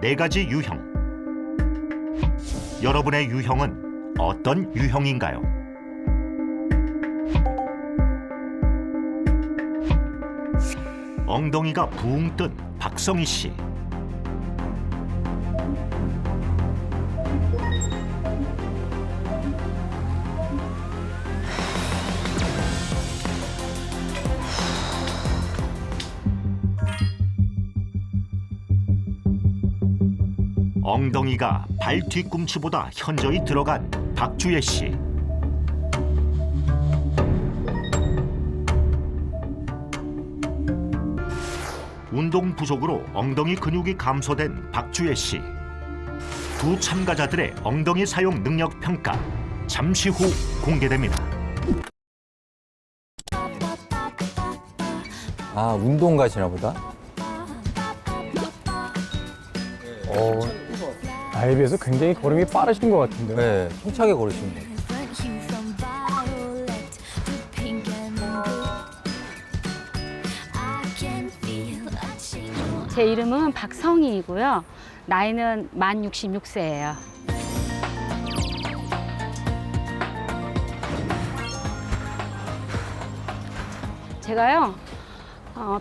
4가지 유형. 여러분의 유형은 어떤 유형인가요? 엉덩이가 붕 뜬 박성희 씨. 엉덩이가 발 뒤꿈치보다 현저히 들어간 박주혜 씨. 운동 부족으로 엉덩이 근육이 감소된 박주혜 씨. 두 참가자들의 엉덩이 사용 능력 평가 잠시 후 공개됩니다. 아, 운동 가시나 보다. 나에 비해서 굉장히 걸음이 빠르신 것 같은데요. 네, 힘차게 걸으시는 거예요. 제 이름은 박성희이고요. 나이는 만 66세예요. 제가요,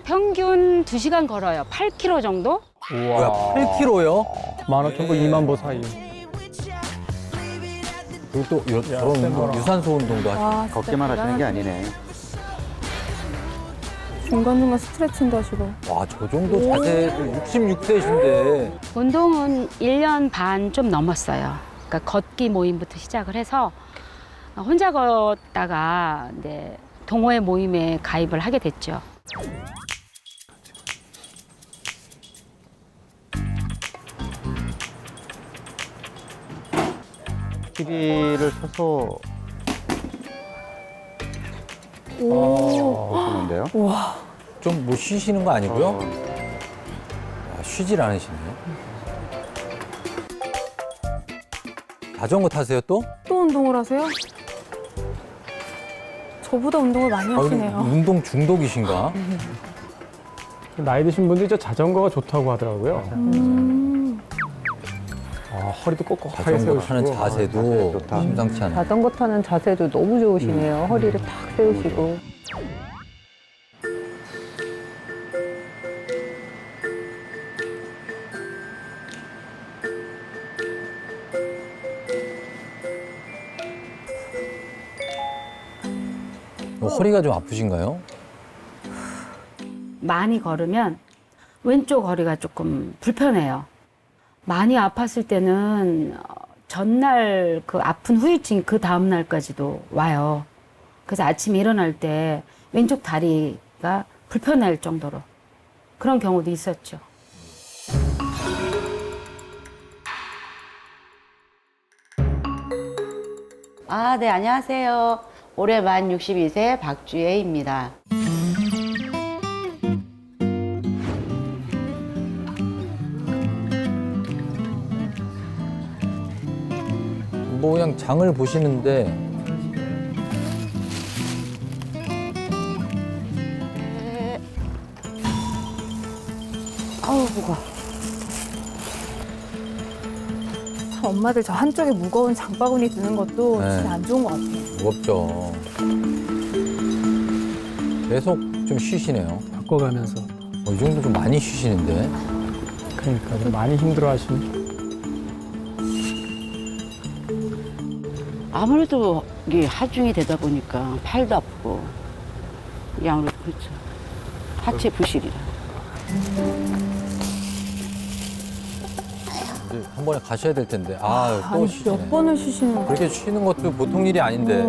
평균 2시간 걸어요. 8km 정도? 뭐야, 8kg요? 마라톤과 2만 보 사이. 그리고 또 야, 저런 센 거라. 유산소 운동도 하시고. 와, 걷기만 하시는 게 아니네. 중간중간 스트레칭도 하시고. 와, 저 정도 자세도 66세신데. 운동은 1년 반 좀 넘었어요. 그러니까 걷기 모임부터 시작을 해서 혼자 걷다가 이제 동호회 모임에 가입을 하게 됐죠. TV를 켜서 오. 보시는데요. 와. 좀 뭐 쉬시는 거 아니고요? 아, 쉬질 않으시네요. 자전거 타세요 또? 또 운동을 하세요? 저보다 운동을 많이 하시네요. 운동 중독이신가? 나이 드신 분들이 저 자전거가 좋다고 하더라고요. 허리도 꼿꼿하게 자전거 세우시고. 타는 자세도 좋다. 심상치 않아요. 자전거 타는 자세도 너무 좋으시네요. 허리를 탁 세우시고. 허리가 좀 아프신가요? 많이 걸으면 왼쪽 허리가 조금 불편해요. 많이 아팠을 때는 전날 그 아픈 후유증이 그 다음 날까지도 와요. 그래서 아침에 일어날 때 왼쪽 다리가 불편할 정도로 그런 경우도 있었죠. 아, 네, 안녕하세요. 올해 만 62세 박주혜입니다. 뭐 그냥 장을 보시는데 아우, 무거워. 참 엄마들 저 한쪽에 무거운 장바구니 드는 것도 네. 진짜 안 좋은 것 같아요. 무겁죠. 계속 좀 쉬시네요. 바꿔가면서. 이 정도 좀 많이 쉬시는데. 그러니까 좀 많이 힘들어 하시는. 아무래도 이게 하중이 되다 보니까 팔도 아프고, 이게 아무래도 그렇죠. 하체 부실이라. 이제 한 번에 가셔야 될 텐데. 아, 또 아니, 쉬시네. 몇 번을 쉬시는 거예요? 그렇게 쉬는 것도 보통 일이 아닌데.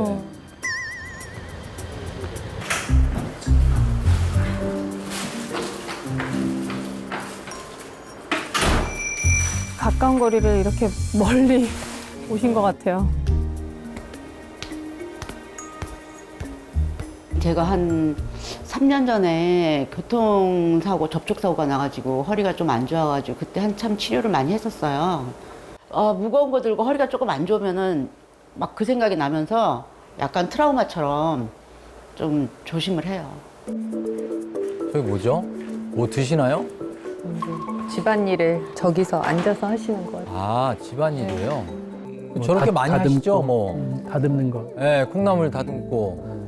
가까운 거리를 이렇게 멀리 오신 것 같아요. 제가 한 3년 전에 교통사고, 접촉사고가 나가지고 허리가 좀 안 좋아가지고 그때 한참 치료를 많이 했었어요. 무거운 거 들고 허리가 조금 안 좋으면은 막 그 생각이 나면서 약간 트라우마처럼 좀 조심을 해요. 저기 뭐죠? 뭐 드시나요? 집안일을 저기서 앉아서 하시는 거 같아요. 아, 집안일이에요? 뭐 저렇게 많이 하시죠? 뭐. 다듬는 거. 예, 콩나물 다듬고.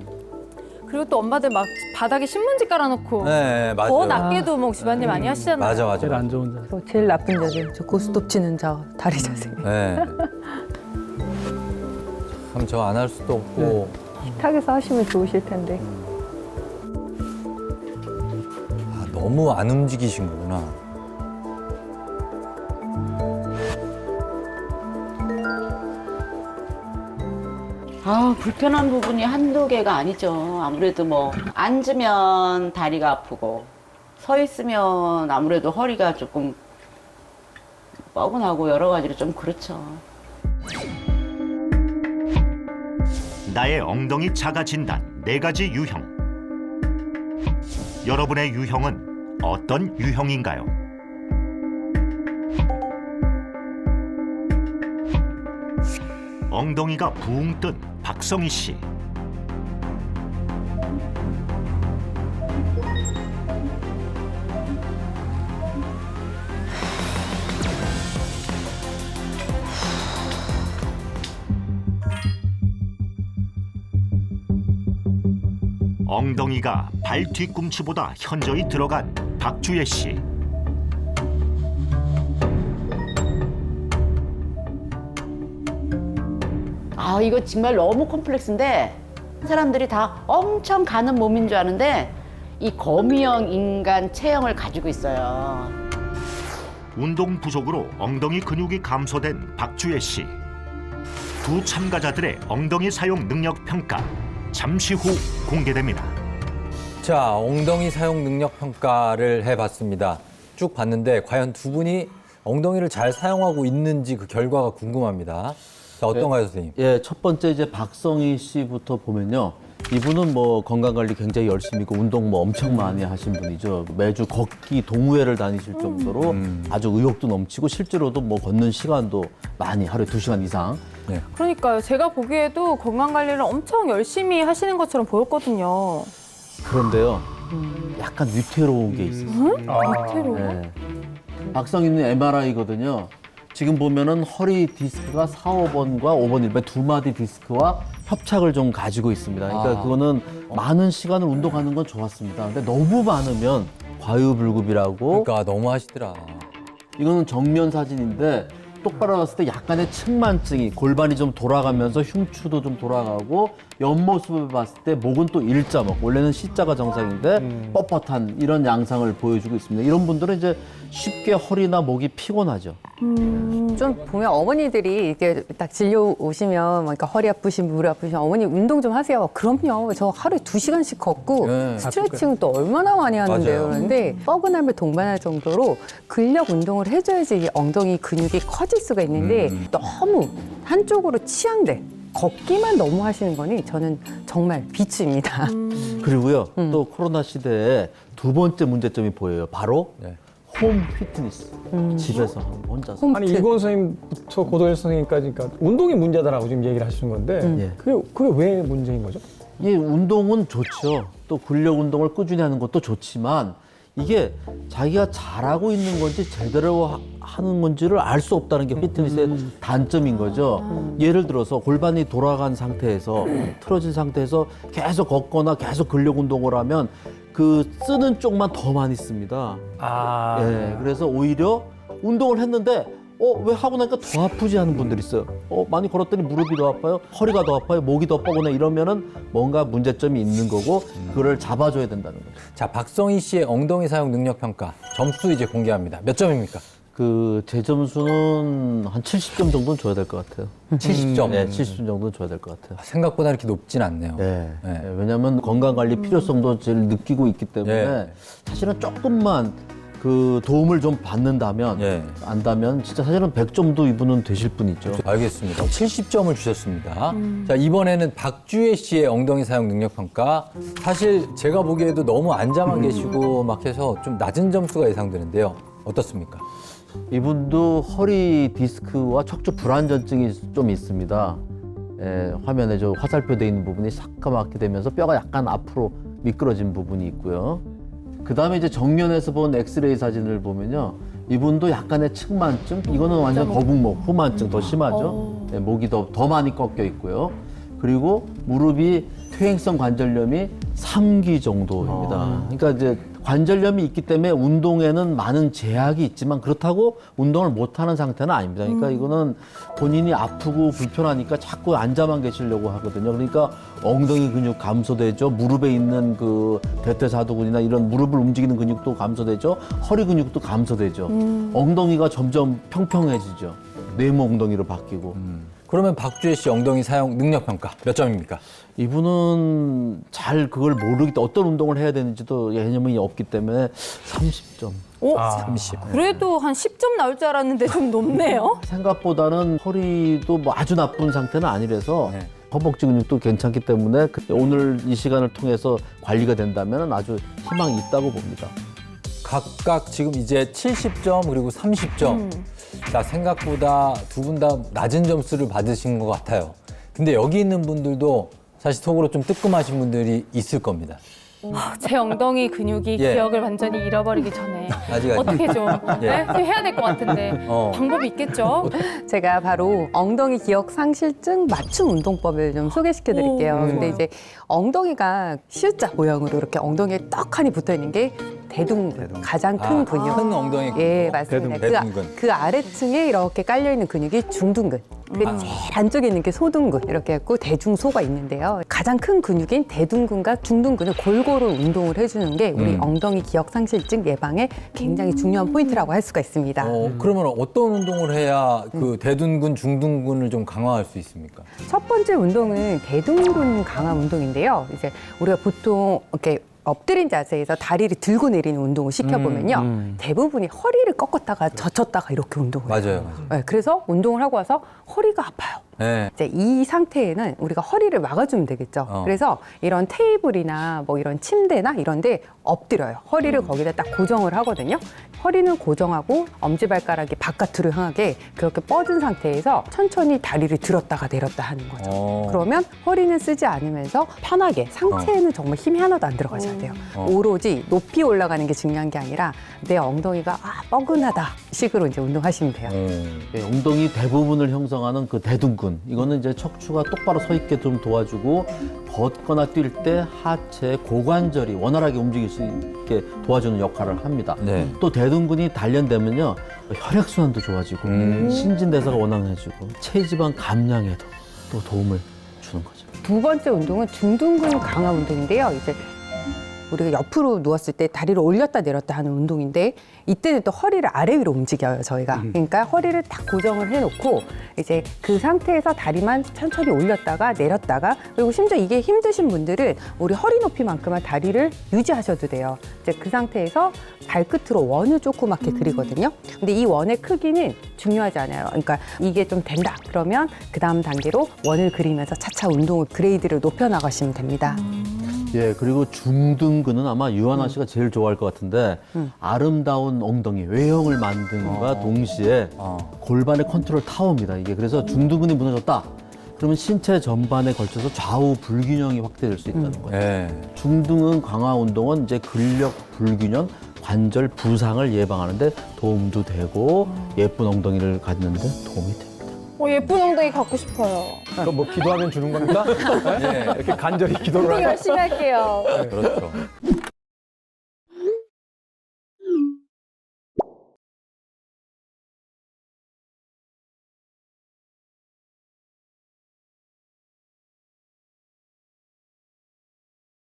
그리고 또 엄마들 막 바닥에 신문지 깔아놓고 네, 맞아요. 더 낫게도 뭐 집안일 많이 하시잖아요. 맞아, 맞아. 제일 안 좋은 자. 또 제일 나쁜 자세, 저 고스톱 치는 저 다리 자세. 네. 참 저 안 할 수도 없고. 식탁에서 하시면 좋으실 텐데. 아, 너무 안 움직이신 거구나. 아, 불편한 부분이 한두 개가 아니죠. 아무래도 뭐 앉으면 다리가 아프고 서 있으면 아무래도 허리가 조금 뻐근하고 여러 가지로 좀 그렇죠. 나의 엉덩이 자가 진단 4가지 유형. 여러분의 유형은 어떤 유형인가요? 엉덩이가 붕 뜬 박성희 씨. 엉덩이가 발 뒤꿈치보다 현저히 들어간 박주혜 씨. 아, 이거 정말 너무 콤플렉스인데 사람들이 다 엄청 가는 몸인 줄 아는데 이 거미형 인간 체형을 가지고 있어요. 운동 부족으로 엉덩이 근육이 감소된 박주혜 씨. 두 참가자들의 엉덩이 사용 능력 평가 잠시 후 공개됩니다. 자, 엉덩이 사용 능력 평가를 해봤습니다. 쭉 봤는데 과연 두 분이 엉덩이를 잘 사용하고 있는지 그 결과가 궁금합니다. 자, 어떤가요, 선생님? 예, 첫 번째 이제 박성희 씨부터 보면요. 이분은 뭐 건강관리 굉장히 열심히 있고 운동 뭐 엄청 많이 하신 분이죠. 매주 걷기 동호회를 다니실 정도로 아주 의욕도 넘치고 실제로도 뭐 걷는 시간도 많이 하루에 2시간 이상. 그러니까요. 제가 보기에도 건강관리를 엄청 열심히 하시는 것처럼 보였거든요. 그런데요. 약간 위태로운 게 있어요. 위태로워? 네. 박성희는 MRI거든요. 지금 보면은 허리 디스크가 4, 5번과 5번 1번 두 마디 디스크와 협착을 좀 가지고 있습니다. 그러니까 그거는 많은 시간을 운동하는 건 좋았습니다. 근데 너무 많으면 과유불급이라고. 그러니까 너무 하시더라. 이거는 정면 사진인데 똑바로 봤을 때 약간의 측만증이 골반이 좀 돌아가면서 흉추도 좀 돌아가고 옆모습을 봤을 때 목은 또 일자목 원래는 C자가 정상인데 뻣뻣한 이런 양상을 보여주고 있습니다. 이런 분들은 이제 쉽게 허리나 목이 피곤하죠. 좀 보면 어머니들이 이렇게 딱 진료 오시면 그러니까 허리 아프신 무릎 아프신 어머니 운동 좀 하세요. 그럼요. 저 하루에 2시간씩 걷고 네. 스트레칭 또 얼마나 많이 하는데요. 맞아요. 그런데 뻐근함에 동반할 정도로 근력 운동을 해줘야지 이 엉덩이 근육이 커질 수가 있는데 너무 한쪽으로 치향돼. 걷기만 너무 하시는 거니 저는 정말 비추입니다. 그리고요 또 코로나 시대에 두 번째 문제점이 보여요. 바로 네. 홈 피트니스. 집에서 혼자서. 아니 이건 선생님부터 고도일 선생님까지 그러니까 운동이 문제다라고 지금 얘기를 하시는 건데 예. 그게 왜 문제인 거죠? 예, 운동은 좋죠. 또 근력 운동을 꾸준히 하는 것도 좋지만 이게 자기가 잘하고 있는 건지 제대로 하는 건지를 알 수 없다는 게 피트니스의 단점인 거죠. 예를 들어서 골반이 돌아간 상태에서 틀어진 상태에서 계속 걷거나 계속 근력 운동을 하면 그 쓰는 쪽만 더 많이 씁니다. 예, 그래서 오히려 운동을 했는데 왜 하고 나니까 더 아프지 하는 분들이 있어요. 많이 걸었더니 무릎이 더 아파요, 허리가 더 아파요, 목이 더 뻐근해 이러면은 뭔가 문제점이 있는 거고 그거를 잡아줘야 된다는 거죠. 자, 박성희 씨의 엉덩이 사용 능력 평가 점수 이제 공개합니다. 몇 점입니까? 제 점수는 한 70점 정도는 줘야 될 것 같아요. 70점. 네, 70점 정도는 줘야 될 것 같아요. 생각보다 이렇게 높진 않네요. 네. 네. 왜냐하면 건강관리 필요성도 제일 느끼고 있기 때문에 네. 사실은 조금만 그 도움을 좀 받는다면 네. 안다면 진짜 사실은 100점도 이분은 되실 분이죠. 알겠습니다. 70점을 주셨습니다. 자, 이번에는 박주혜 씨의 엉덩이 사용 능력 평가. 사실 제가 보기에도 너무 앉아만 계시고 막 해서 좀 낮은 점수가 예상되는데요. 어떻습니까? 이분도 허리 디스크와 척추 불안전증이 좀 있습니다. 화면에 저 화살표 돼 있는 부분이 새까맣게 되면서 뼈가 약간 앞으로 미끄러진 부분이 있고요. 그다음에 이제 정면에서 본 엑스레이 사진을 보면요. 이분도 약간의 측만증, 이거는 완전 거북목, 후만증 더 심하죠. 네, 목이 더 많이 꺾여 있고요. 그리고 무릎이 퇴행성 관절염이 3기 정도입니다. 그러니까 이제 관절염이 있기 때문에 운동에는 많은 제약이 있지만 그렇다고 운동을 못하는 상태는 아닙니다. 그러니까 이거는 본인이 아프고 불편하니까 자꾸 앉아만 계시려고 하거든요. 그러니까 엉덩이 근육 감소되죠. 무릎에 있는 그 대퇴사두근이나 이런 무릎을 움직이는 근육도 감소되죠. 허리 근육도 감소되죠. 엉덩이가 점점 평평해지죠. 네모 엉덩이로 바뀌고. 그러면 박주혜 씨 엉덩이 사용 능력 평가 몇 점입니까? 이분은 잘 그걸 모르기 때문에 어떤 운동을 해야 되는지도 개념이 없기 때문에 30점. 오, 30. 그래도 한 10점 나올 줄 알았는데 좀 높네요. 생각보다는 허리도 뭐 아주 나쁜 상태는 아니라서 네. 허벅지 근육도 괜찮기 때문에 오늘 이 시간을 통해서 관리가 된다면 아주 희망이 있다고 봅니다. 각각 지금 이제 70점 그리고 30점. 자, 생각보다 두 분 다 낮은 점수를 받으신 것 같아요. 근데 여기 있는 분들도 사실 속으로 좀 뜨끔하신 분들이 있을 겁니다. 제 엉덩이 근육이 예. 기억을 완전히 잃어버리기 전에 아직. 어떻게 좀 예. 네? 해야 될 것 같은데 방법이 있겠죠? 제가 바로 엉덩이 기억 상실증 맞춤 운동법을 좀 소개시켜 드릴게요. 근데 이제 엉덩이가 C자 모양으로 이렇게 엉덩이에 떡하니 붙어 있는 게 대둔근, 가장 큰 근육. 큰 엉덩이. 예, 맞습니다. 대둔근. 그 아래층에 이렇게 깔려 있는 근육이 중둔근. 그 제일 안쪽에 있는 게 소둔근 이렇게 했고 대중소가 있는데요. 가장 큰 근육인 대둔근과 중둔근을 골고루 운동을 해주는 게 우리 엉덩이 기억 상실증 예방에 굉장히 중요한 포인트라고 할 수가 있습니다. 그러면 어떤 운동을 해야 그 대둔근, 중둔근을 좀 강화할 수 있습니까? 첫 번째 운동은 대둔근 강화 운동인데요. 이제 우리가 보통 이렇게 엎드린 자세에서 다리를 들고 내리는 운동을 시켜보면요. 대부분이 허리를 꺾었다가 젖혔다가 이렇게 운동을 해요. 맞아요. 네, 그래서 운동을 하고 와서 허리가 아파요. 네. 이제 이 상태에는 우리가 허리를 막아주면 되겠죠. 그래서 이런 테이블이나 뭐 이런 침대나 이런데 엎드려요. 허리를 거기다 딱 고정을 하거든요. 허리는 고정하고 엄지발가락이 바깥으로 향하게 그렇게 뻗은 상태에서 천천히 다리를 들었다가 내렸다 하는 거죠. 그러면 허리는 쓰지 않으면서 편하게 상체에는 정말 힘이 하나도 안 들어가셔야 돼요. 오로지 높이 올라가는 게 중요한 게 아니라 내 엉덩이가 뻐근하다 식으로 이제 운동하시면 돼요. 예, 엉덩이 대부분을 형성하는 그 대둔근 이거는 이제 척추가 똑바로 서 있게 좀 도와주고 걷거나 뛸 때 하체 고관절이 원활하게 움직일 수 있게 도와주는 역할을 합니다. 네. 또 대둔근이 단련되면요 혈액순환도 좋아지고 신진대사가 원활해지고 체지방 감량에도 또 도움을 주는 거죠. 두 번째 운동은 중둔근 강화 운동인데요. 이제 우리가 옆으로 누웠을 때 다리를 올렸다 내렸다 하는 운동인데 이때는 또 허리를 아래 위로 움직여요, 저희가. 그러니까 허리를 딱 고정을 해놓고 이제 그 상태에서 다리만 천천히 올렸다가 내렸다가 그리고 심지어 이게 힘드신 분들은 우리 허리 높이만큼만 다리를 유지하셔도 돼요. 이제 그 상태에서 발끝으로 원을 조그맣게 그리거든요. 근데 이 원의 크기는 중요하지 않아요. 그러니까 이게 좀 된다. 그러면 그 다음 단계로 원을 그리면서 차차 운동을 그레이드를 높여 나가시면 됩니다. 예, 그리고 중둔근은 아마 유한아 씨가 제일 좋아할 것 같은데 아름다운 엉덩이, 외형을 만든과 동시에 골반의 컨트롤 타워입니다. 이게 그래서 중둔근이 무너졌다. 그러면 신체 전반에 걸쳐서 좌우 불균형이 확대될 수 있다는 거예요. 네. 중둔근 강화 운동은 이제 근력 불균형, 관절 부상을 예방하는데 도움도 되고 예쁜 엉덩이를 갖는데 도움이 됩니다. 예쁜 엉덩이 갖고 싶어요. 그거 뭐 기도하면 주는 겁니까? 네? 이렇게 간절히 기도를 운동 하고. 열심히 할게요. 그렇죠.